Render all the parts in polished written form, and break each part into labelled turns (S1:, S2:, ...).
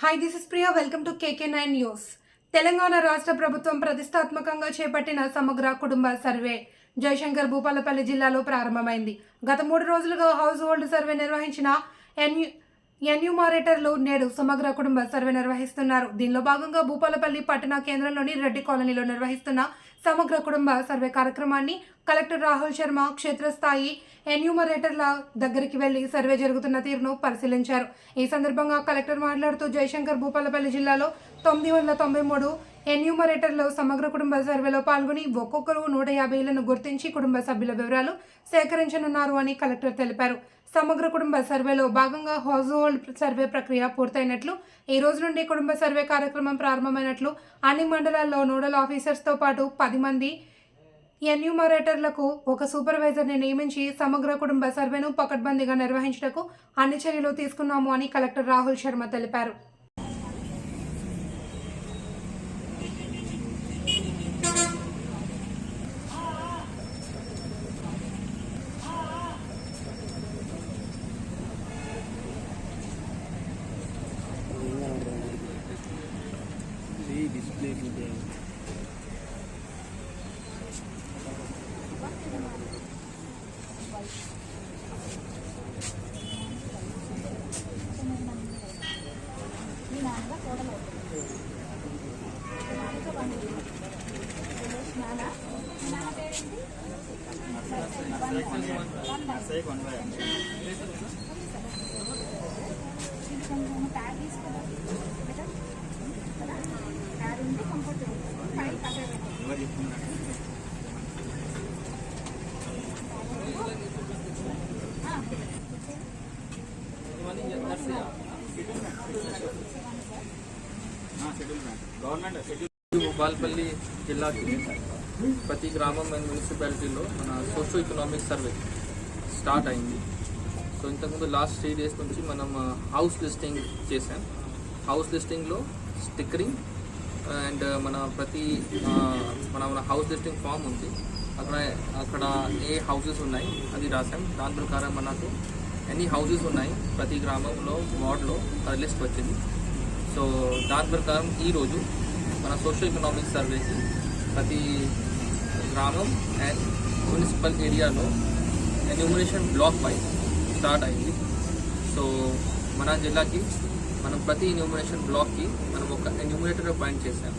S1: Hi, this is Priya. Welcome to KK9 News. Telangana రాష్ట్ర ప్రభుత్వం ప్రతిష్టాత్మకంగా చేపట్టిన సమగ్ర కుటుంబ సర్వే జయశంకర్ భూపాలపల్లి జిల్లాలో ప్రారంభమైంది. గత 3 రోజులుగా హౌస్ హోల్డ్ సర్వే నిర్వహించిన ఎన్యూమరేటర్లు నేడు సమగ్ర కుటుంబ సర్వే నిర్వహిస్తున్నారు. దీనిలో భాగంగా భూపాలపల్లి పట్టణ కేంద్రంలోని రెడ్డి కాలనీలో నిర్వహిస్తున్న సమగ్ర కుటుంబ సర్వే కార్యక్రమాన్ని కలెక్టర్ రాహుల్ శర్మ క్షేత్రస్థాయి ఎన్యూమరేటర్ల దగ్గరికి వెళ్లి సర్వే జరుగుతున్న తీరును పరిశీలించారు. ఈ సందర్భంగా కలెక్టర్ మాట్లాడుతూ జయశంకర్ భూపాలపల్లి జిల్లాలో 993 ఎన్యూమరేటర్లు సమగ్ర కుటుంబ సర్వేలో పాల్గొని ఒక్కొక్కరు 150 ఇళ్లను గుర్తించి కుటుంబ సభ్యుల వివరాలు సేకరించనున్నారు అని కలెక్టర్ తెలిపారు. సమగ్ర కుటుంబ సర్వేలో భాగంగా హౌస్ హోల్డ్ సర్వే ప్రక్రియ పూర్తయినట్లు, ఈ రోజు నుండి కుటుంబ సర్వే కార్యక్రమం ప్రారంభమైనట్లు, అన్ని మండలాల్లో నోడల్ ఆఫీసర్స్తో పాటు 10 మంది ఎన్యూమరేటర్లకు ఒక సూపర్వైజర్ని నియమించి సమగ్ర కుటుంబ సర్వేను పకడ్బందీగా నిర్వహించడానికి అన్ని చర్యలు తీసుకున్నాము అని కలెక్టర్ రాహుల్ శర్మ తెలిపారు.
S2: डिस्प्ले భూపాలపల్లి జిల్లాకి ప్రతి గ్రామం అండ్ మున్సిపాలిటీలో మన సోషో ఎకనామిక్ సర్వే స్టార్ట్ అయింది. సో ఇంతకుముందు లాస్ట్ 3 days నుంచి మనం హౌస్ లిస్టింగ్ చేసాం. హౌస్ లిస్టింగ్లో స్టిక్కరింగ్ అండ్ మన హౌస్ లిస్టింగ్ ఫామ్ ఉంది, అక్కడ ఏ హౌసెస్ ఉన్నాయి అది రాసాం. దాని ప్రకారం మనకు ఎన్ని హౌసెస్ ఉన్నాయి ప్రతి గ్రామంలో వార్డులో అది లిస్ట్ వచ్చింది. సో దాని ప్రకారం ఈరోజు మన సోషో ఎకనామిక్ సర్వేకి ప్రతి గ్రామం అండ్ మున్సిపల్ ఏరియాలో ఎన్యూమరేషన్ బ్లాక్ వైజ్ స్టార్ట్ అయింది. సో మన జిల్లాకి మనం ప్రతి ఎన్యూమరేషన్ బ్లాక్కి మనం ఒక ఎన్యూమరేటర్ అపాయింట్ చేసాం.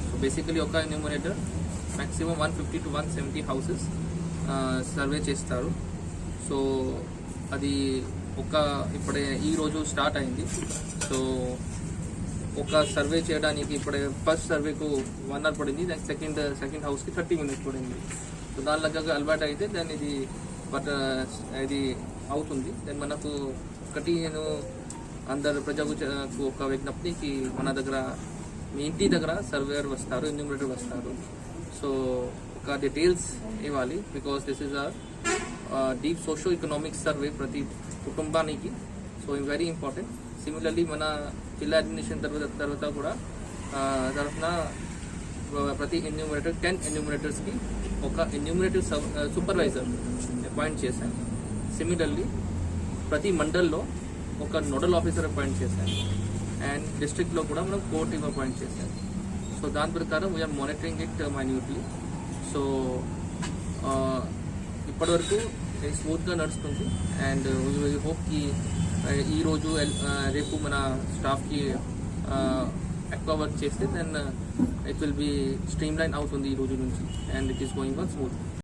S2: సో బేసికలీ ఒక enumerator maximum 150 to 170 houses survey చేస్తారు. సో అది ఇప్పుడే ఈరోజు స్టార్ట్ అయింది. సో ఒక సర్వే చేయడానికి ఇప్పుడే ఫస్ట్ సర్వేకు 1 hour పడింది, దానికి సెకండ్ హౌస్కి 30 minutes పడింది. సో దాని దగ్గర అలవాటు అయితే దాన్ని ఇది అవుతుంది. దెన్ మనకు నేను అందరు ప్రజలకు ఒక విజ్ఞప్తికి మన దగ్గర మీ ఇంటి దగ్గర సర్వేయర్ వస్తారు, ఎన్యూమరేటర్ వస్తారు. సో ఒక డీటెయిల్స్ ఇవ్వాలి, because this is deep socio economic survey ప్రతి కుటుంబానికి. So very important. సిమిలర్లీ మన జిల్లా అడ్మినిస్ట్రేషన్ తర్వాత కూడా తరఫున ప్రతి ఎన్యూమరేటర్ 10 ఎన్యూమరేటర్స్కి ఒక ఎన్యూమరేటివ్ సూపర్వైజర్ అపాయింట్ చేశాం. సిమిలర్లీ ప్రతి మండల్లో ఒక నోడల్ ఆఫీసర్ అపాయింట్ చేశాం అండ్ డిస్ట్రిక్ట్లో కూడా మనం కోర్ టీమ్ అపాయింట్ చేశాం. సో దాని ప్రకారం వీఆర్ మానిటరింగ్ ఇట్ మైన్యూట్లీ. సో ఇప్పటివరకు స్మూత్గా నడుస్తుంది అండ్ వీ హోప్ కి ఈరోజు రేపు మన స్టాఫ్కి ఎక్కువ వర్క్ చేస్తే then it will be streamline అవుతుంది ఈ రోజు నుంచి and it is going on smooth.